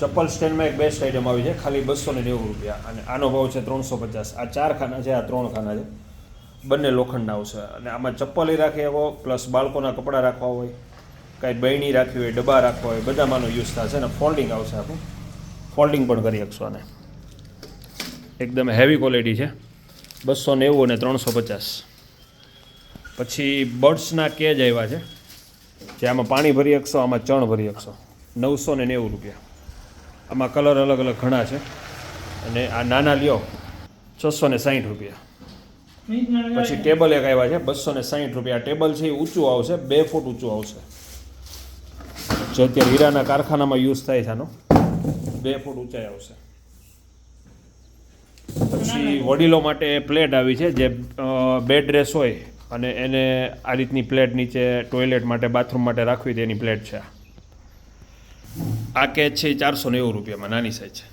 ચપ્પલ સ્ટેન્ડમાં એક best item આવી છે, ખાલી 290 રૂપિયા, અને આનો ભાવ છે 350. આ 4 ખાના છે, આ 3 ખાના છે, બંને લોખંડના આવશે. અને આમાં ચપ્પલ રાખી શકો, પ્લસ બાળકોના કપડાં રાખવા હોય, કાંઈ બહેણી રાખવી હોય, ડબ્બા રાખવા હોય, બધામાંનો યુઝ થશે. અને ફોલ્ડિંગ આવશે, આપણું ફોલ્ડિંગ પણ કરી શકશો. આને એકદમ હેવી ક્વોલિટી છે, 290 અને 350. પછી બર્ડ્સના કેજ આવ્યા છે, જે આમાં પાણી ભરી શકશો, આમાં ચણ ભરી શકશો, 990 રૂપિયા. આમાં કલર અલગ અલગ ઘણા છે. અને આ નાના લ્યો 660 રૂપિયા. પછી ટેબલ એક આવ્યા છે 260 રૂપિયા. ટેબલ છે એ ઊંચું આવશે, 2 ફૂટ ઊંચું આવશે, જે અત્યારે હીરાના કારખાનામાં યુઝ થાય છે. આનો 2 ફૂટ ઊંચાઈ આવશે. પછી વડીલો માટે પ્લેટ આવી છે, જે બેડ રેસ હોય અને એને આ રીતની પ્લેટ નીચે ટોયલેટ માટે, બાથરૂમ માટે રાખવી તેની પ્લેટ છે. આ કેચ છે 490 રૂપિયામાં, નાની સાઈઝ છે.